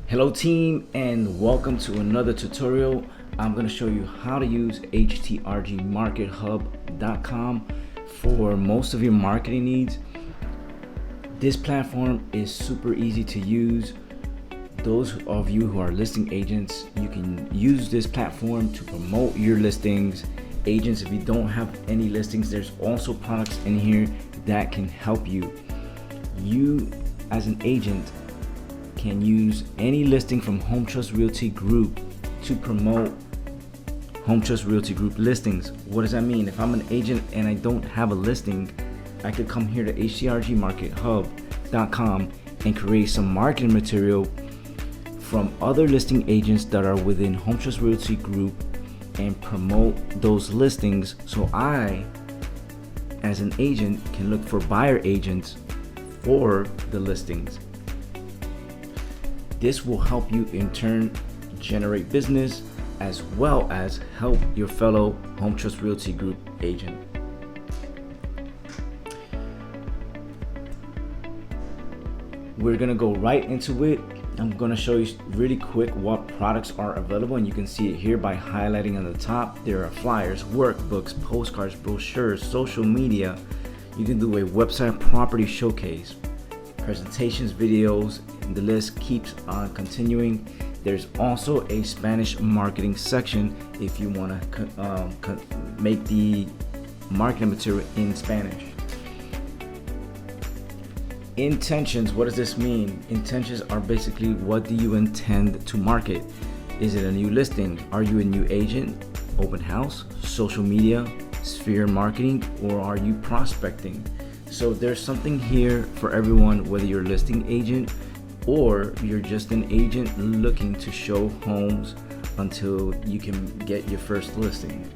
Hello team, and welcome to another tutorial. I'm going to show you how to use htrgmarkethub.com for most of your marketing needs. This platform is super easy to use. Those of you who are listing agents, you can use this platform to promote your listings. Agents, if you don't have any listings, there's also products in here that can help you. You as an agent can use any listing from Home Trust Realty Group to promote Home Trust Realty Group listings. What does that mean? If I'm an agent and I don't have a listing, I could come here to htrgmarkethub.com and create some marketing material from other listing agents that are within Home Trust Realty Group and promote those listings, so I, as an agent, can look for buyer agents for the listings. This will help you in turn generate business as well as help your fellow Home Trust Realty Group agent. We're gonna go right into it. I'm gonna show you really quick what products are available, and you can see it here by highlighting on the top. There are flyers, workbooks, postcards, brochures, social media. You can do a website property showcase, presentations, videos, and the list keeps on continuing. There's also a Spanish marketing section if you want to make the marketing material in Spanish. Intentions, what does this mean? Intentions are basically, what do you intend to market? Is it a new listing? Are you a new agent? Open house, social media, sphere marketing, or are you prospecting? So there's something here for everyone, whether you're a listing agent or you're just an agent looking to show homes until you can get your first listing.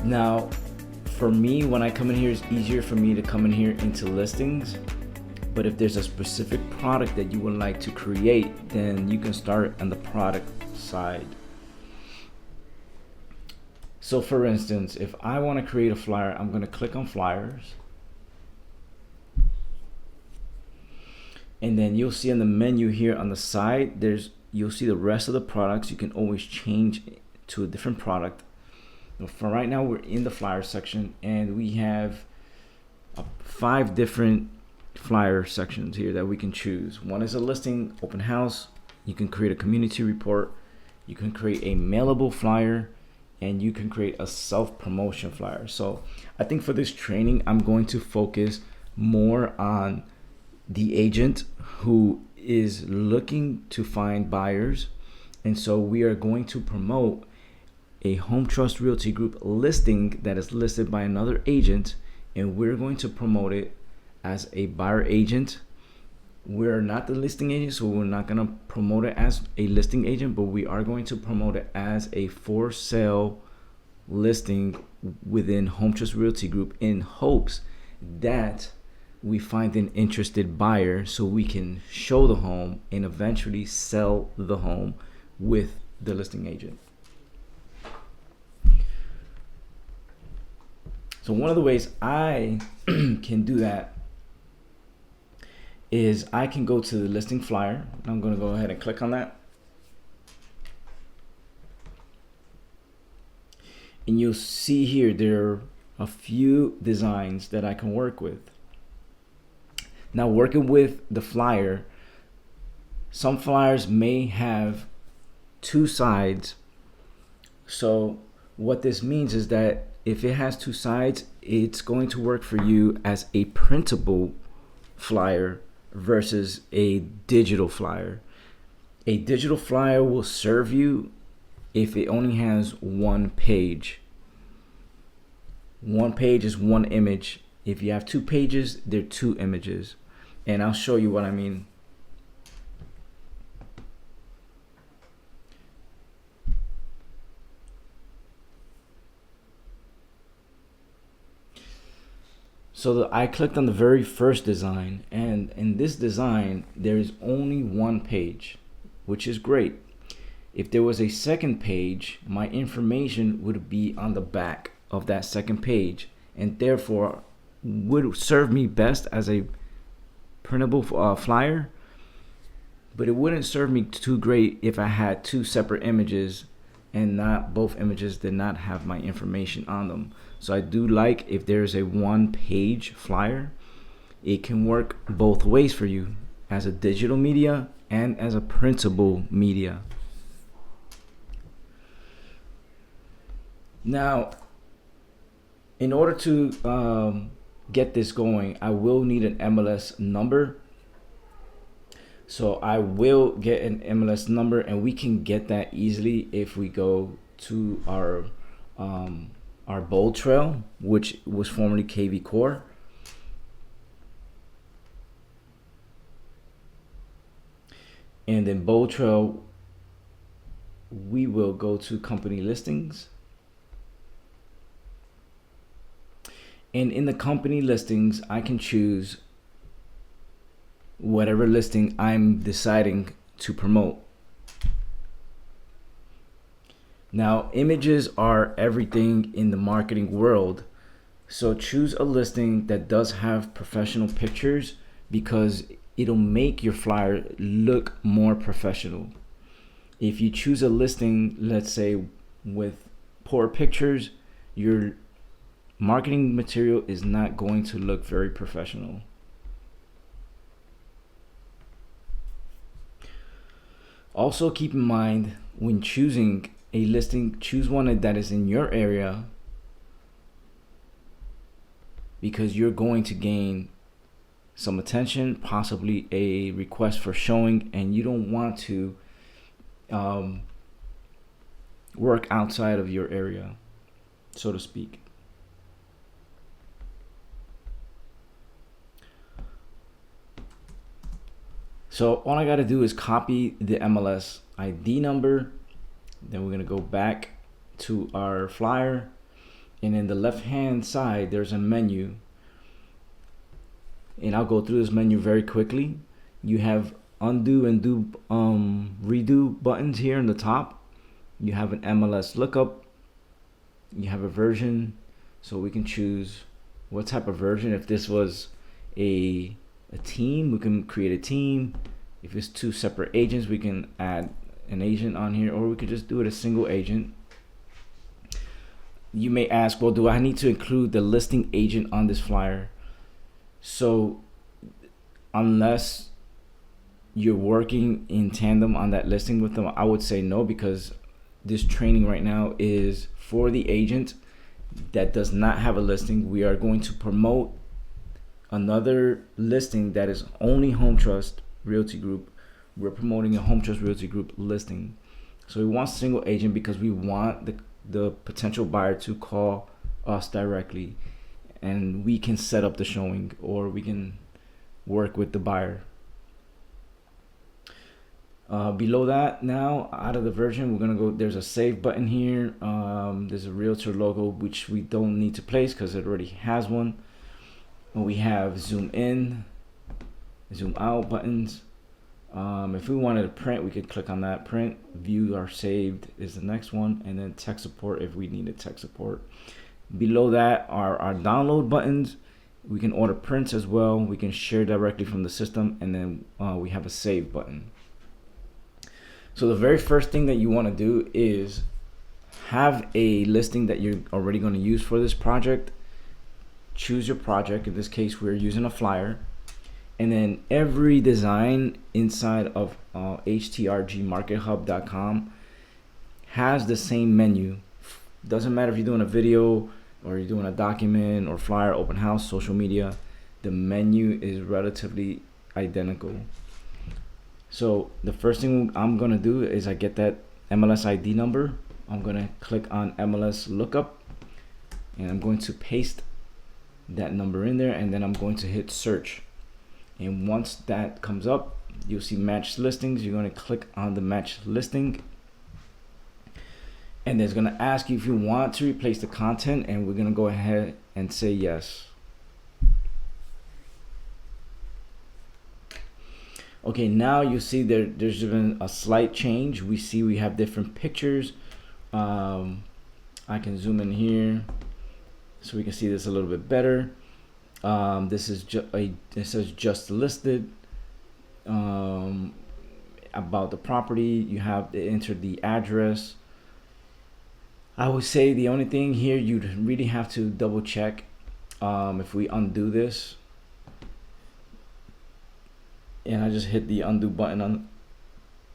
Now, for me, when I come in here, it's easier for me to come in here into listings. But if there's a specific product that you would like to create, then you can start on the product side. So for instance, if I want to create a flyer, I'm going to click on flyers. And then you'll see in the menu here on the side, you'll see the rest of the products. You can always change to a different product. For right now, we're in the flyer section, and we have 5 different flyer sections here that we can choose. One is a listing, open house. You can create a community report. You can create a mailable flyer, and you can create a self-promotion flyer. So I think for this training, I'm going to focus more on the agent who is looking to find buyers. And so we are going to promote a Home Trust Realty Group listing that is listed by another agent, and we're going to promote it as a buyer agent. We're not the listing agent, so we're not going to promote it as a listing agent, but we are going to promote it as a for sale listing within Home Trust Realty Group, in hopes that we find an interested buyer so we can show the home and eventually sell the home with the listing agent. So one of the ways I can do that is I can go to the listing flyer. I'm going to go ahead and click on that. And you'll see here there are a few designs that I can work with. Now, working with the flyer, some flyers may have 2 sides. So what this means is that if it has 2 sides, it's going to work for you as a printable flyer versus a digital flyer. A digital flyer will serve you if it only has 1 page. 1 page is 1 image. If you have 2 pages, they're 2 images. And I'll show you what I mean. So I clicked on the very first design, and in this design there is only 1 page, which is great. If there was a second page, my information would be on the back of that second page, and therefore would serve me best as a printable flyer, but it wouldn't serve me too great if I had two separate images and not both images did not have my information on them. So I do like if there's a one-page flyer. It can work both ways for you, as a digital media and as a printable media. Now, in order to get this going, I will need an MLS number. So I will get an MLS number, and we can get that easily if we go to our Bold Trail, which was formerly KV Core. And in Bold Trail, we will go to company listings. And in the company listings, I can choose whatever listing I'm deciding to promote. Now, images are everything in the marketing world. So choose a listing that does have professional pictures, because it'll make your flyer look more professional. If you choose a listing, let's say with poor pictures, your marketing material is not going to look very professional. Also keep in mind, when choosing a listing, choose one that is in your area, because you're going to gain some attention, possibly a request for showing, and you don't want to work outside of your area, so to speak. So all I got to do is copy the MLS ID number. Then we're going to go back to our flyer. And in the left hand side, there's a menu. And I'll go through this menu very quickly. You have undo and redo buttons here in the top. You have an MLS lookup. You have a version. So we can choose what type of version. If this was a team, we can create a team. If it's two separate agents, we can add an agent on here, or we could just do it a single agent. You may ask, well, do I need to include the listing agent on this flyer? So unless you're working in tandem on that listing with them, I would say no, because this training right now is for the agent that does not have a listing. We are going to promote another listing that is only Home Trust Realty Group. We're promoting a Home Trust Realty Group listing. So we want single agent because we want the potential buyer to call us directly, and we can set up the showing, or we can work with the buyer. Below that, now out of the version, we're gonna go, there's a save button here. There's a realtor logo, which we don't need to place because it already has one. We have zoom in, zoom out buttons. If we wanted to print, we could click on that. Print, view our saved is the next one, and then tech support if we needed tech support. Below that are our download buttons. We can order prints as well. We can share directly from the system, and then we have a save button. So the very first thing that you want to do is have a listing that you're already going to use for this project. Choose your project. In this case, we're using a flyer. And then every design inside of htrgmarkethub.com has the same menu. Doesn't matter if you're doing a video or you're doing a document or flyer, open house, social media, the menu is relatively identical. So the first thing I'm gonna do is I get that MLS ID number. I'm gonna click on MLS lookup, and I'm going to paste that number in there, and then I'm going to hit search. And once that comes up, you'll see match listings. You're going to click on the match listing, and it's going to ask you if you want to replace the content, and we're going to go ahead and say yes. Okay, now you see there's been a slight change. We see we have different pictures. I can zoom in here so we can see this a little bit better. This is it says just listed. About the property, you have to enter the address. I would say the only thing here you'd really have to double check, if we undo this, and I just hit the undo button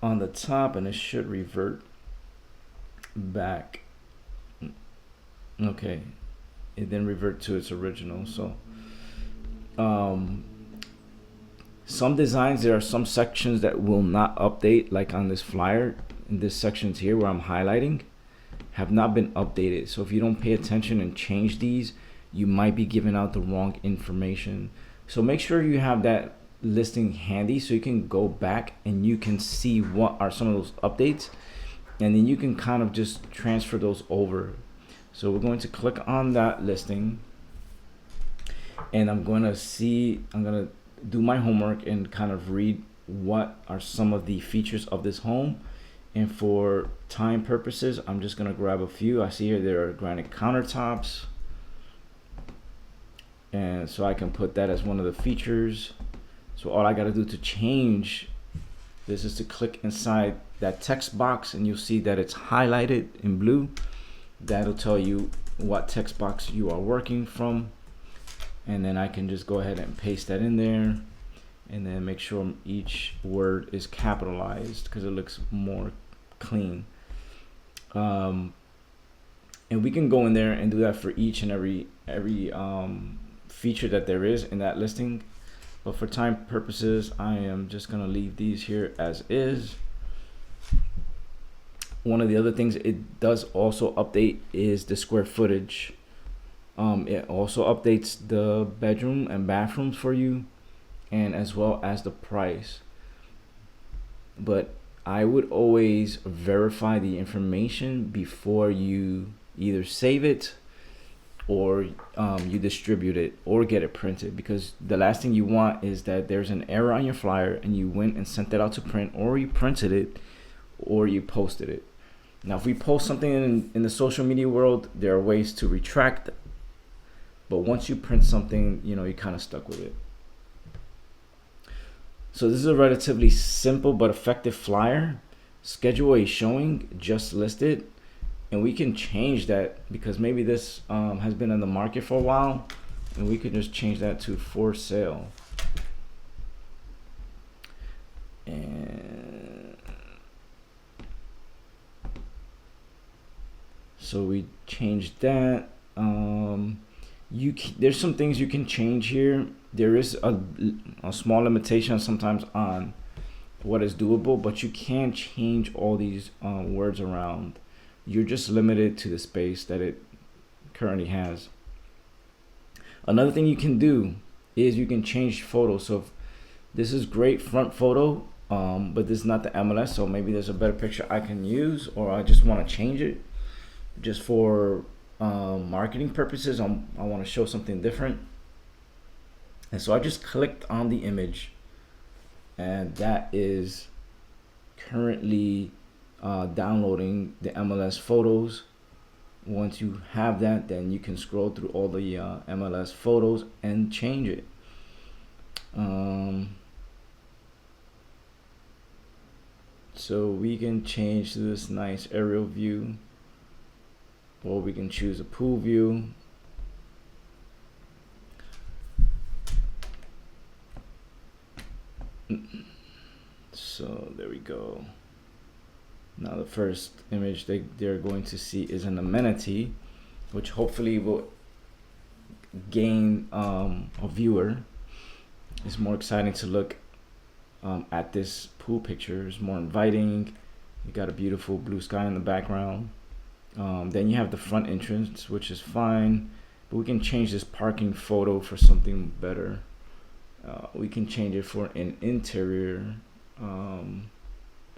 on the top, and it should revert back. Okay, it then revert to its original. So some designs, there are some sections that will not update, like on this flyer, in this sections here where I'm highlighting, have not been updated. So if you don't pay attention and change these, you might be giving out the wrong information. So make sure you have that listing handy so you can go back and you can see what are some of those updates, and then you can kind of just transfer those over. So we're going to click on that listing, and I'm going to do my homework and kind of read what are some of the features of this home. And for time purposes, I'm just going to grab a few. I see here there are granite countertops, and so I can put that as one of the features. So all I got to do to change this is to click inside that text box, and you'll see that it's highlighted in blue. That'll tell you what text box you are working from, and then I can just go ahead and paste that in there, and then make sure each word is capitalized because it looks more clean. And we can go in there and do that for each and every feature that there is in that listing. But for time purposes, I am just gonna leave these here as is. One of the other things it does also update is the square footage. It also updates the bedroom and bathrooms for you, and as well as the price. But I would always verify the information before you either save it or you distribute it or get it printed, because the last thing you want is that there's an error on your flyer and you went and sent it out to print, or you printed it, or you posted it. Now if we post something in the social media world, there are ways to retract, but once you print something, you're kind of stuck with it. So this is a relatively simple but effective flyer. Schedule a showing, just listed. And we can change that because maybe this has been on the market for a while, and we could just change that to for sale. And so we changed that. There's some things you can change here. There is a small limitation sometimes on what is doable, but you can change all these words around. You're just limited to the space that it currently has. Another thing you can do is you can change photos. So if this is great front photo, but this is not the MLS, so maybe there's a better picture I can use, or I just want to change it just for marketing purposes. I want to show something different, and so I just clicked on the image, and that is currently downloading the MLS photos. Once you have that, then you can scroll through all the MLS photos and change it. So we can change to this nice aerial view, or we can choose a pool view. So there we go. Now the first image they're going to see is an amenity, which hopefully will gain a viewer. It's more exciting to look at this pool picture. It's more inviting. You got a beautiful blue sky in the background. Then you have the front entrance, which is fine, but we can change this parking photo for something better. We can change it for an interior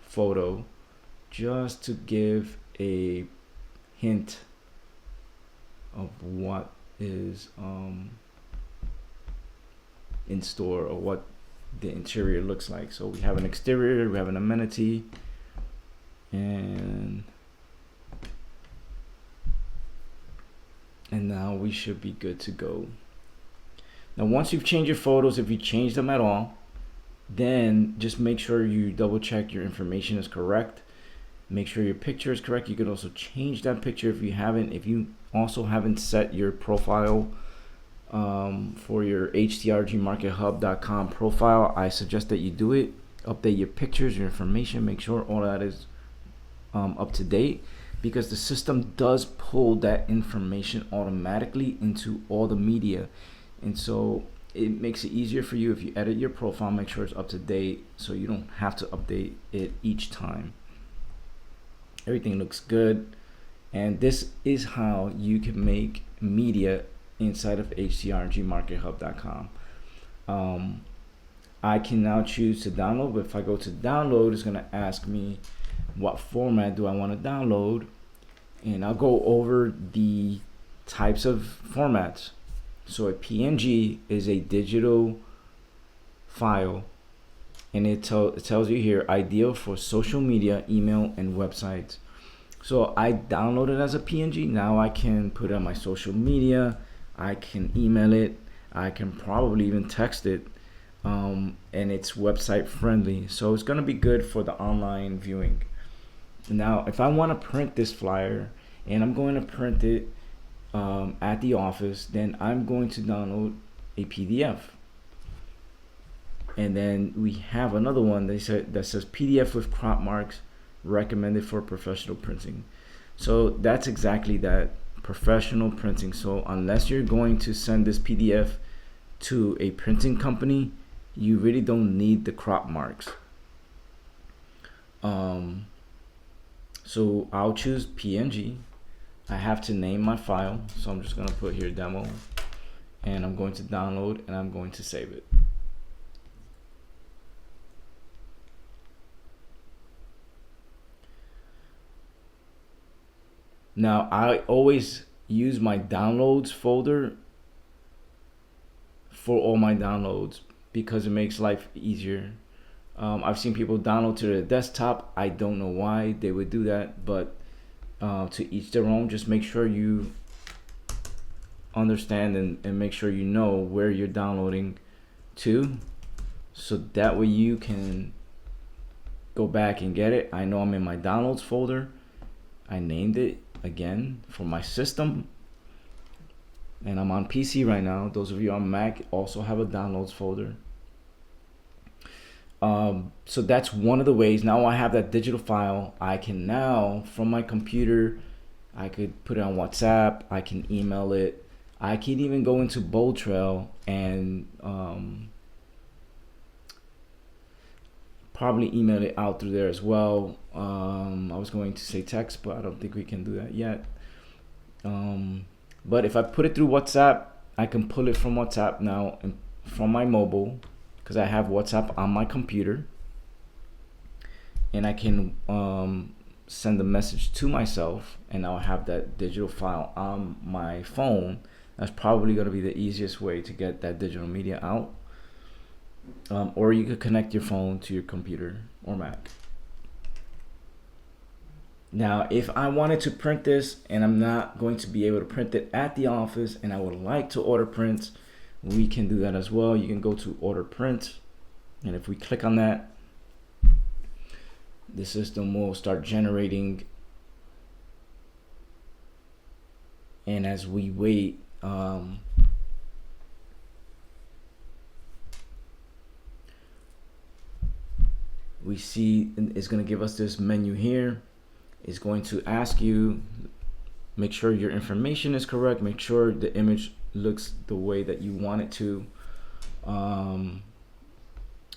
photo, just to give a hint of what is in store, or what the interior looks like. So we have an exterior, we have an amenity, and now we should be good to go. Now, once you've changed your photos, if you change them at all, then just make sure you double check your information is correct. Make sure your picture is correct. You can also change that picture if you haven't. If you also haven't set your profile for your htrgmarkethub.com profile, I suggest that you do it. Update your pictures, your information. Make sure all that is up to date, because the system does pull that information automatically into all the media, and so it makes it easier for you if you edit your profile. Make sure it's up to date so you don't have to update it each time. Everything looks good, and this is how you can make media inside of htrgmarkethub.com. I can now choose to download, but if I go to download, it's going to ask me what format do I want to download, and I'll go over the types of formats. So a PNG is a digital file, and it tells you here, ideal for social media, email, and websites. So I downloaded it as a PNG. Now I can put it on my social media, I can email it, I can probably even text it, and it's website friendly, so it's going to be good for the online viewing. Now if I want to print this flyer, and I'm going to print it at the office, then I'm going to download a PDF. And then we have another one that says PDF with crop marks, recommended for professional printing. So that's exactly that, professional printing. So unless you're going to send this PDF to a printing company, you really don't need the crop marks. So I'll choose PNG. I have to name my file, so I'm just going to put here demo, and I'm going to download, and I'm going to save it. Now I always use my downloads folder for all my downloads because it makes life easier. I've seen people download to their desktop. I don't know why they would do that, but to each their own. Just make sure you understand and make sure you know where you're downloading to, so that way you can go back and get it. I know I'm in my downloads folder. I named it again for my system, and I'm on PC right now. Those of you on Mac also have a downloads folder. So that's one of the ways. Now I have that digital file. I can now, from my computer, I could put it on WhatsApp, I can email it, I can even go into Bold Trail and probably email it out through there as well. I was going to say text, but I don't think we can do that yet. But if I put it through WhatsApp, I can pull it from WhatsApp now and from my mobile, because I have WhatsApp on my computer, and I can send a message to myself, and I'll have that digital file on my phone. That's probably going to be the easiest way to get that digital media out. Or you could connect your phone to your computer or Mac. Now, if I wanted to print this and I'm not going to be able to print it at the office, and I would like to order prints, we can do that as well. You can go to order print, and if we click on that, the system will start generating. And as we wait, we see it's going to give us this menu here. It's going to ask you, make sure your information is correct, make sure the image looks the way that you want it to.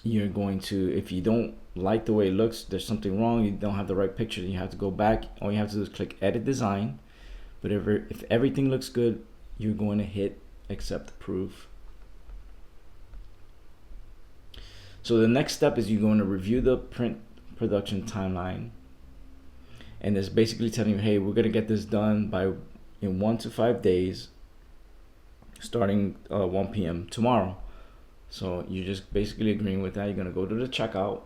You're going to, if you don't like the way it looks, there's something wrong, you don't have the right picture, then you have to go back. All you have to do is click edit design. But if everything looks good, you're going to hit accept approve. So the next step is you're going to review the print production timeline, and it's basically telling you, hey, we're going to get this done in 1 to 5 days, starting 1 p.m. tomorrow. So you're just basically agreeing with that. You're going to go to the checkout,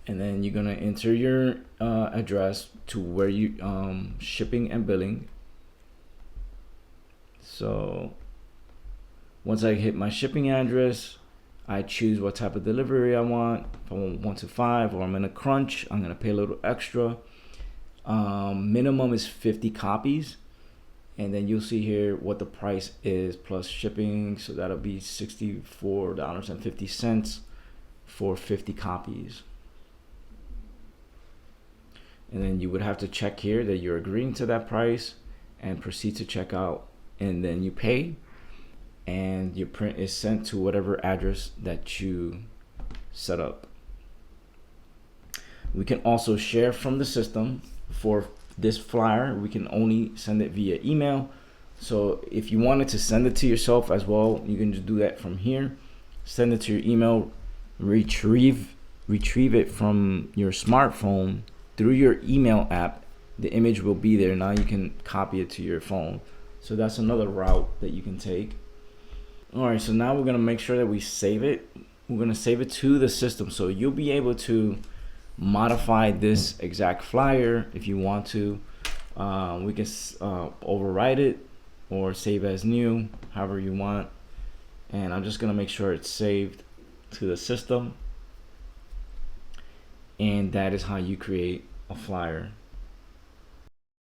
and then you're going to enter your address to where you shipping and billing. So Once I hit my shipping address, I choose what type of delivery I want. If I want 1 to 5 or I'm in a crunch, I'm gonna pay a little extra. Minimum is 50 copies. And then you'll see here what the price is plus shipping. So that'll be $64.50 for 50 copies. And then you would have to check here that you're agreeing to that price and proceed to checkout. And then you pay, and your print is sent to whatever address that you set up. We can also share from the system. For this flyer, we can only send it via email. So if you wanted to send it to yourself as well, you can just do that from here. Send it to your email, retrieve it from your smartphone through your email app. The image will be there. Now you can copy it to your phone. So that's another route that you can take. All right, so now we're gonna make sure that we save it. We're gonna save it to the system, so you'll be able to modify this exact flyer if you want to. We can overwrite it or save as new, however you want. And I'm just gonna make sure it's saved to the system. And that is how you create a flyer.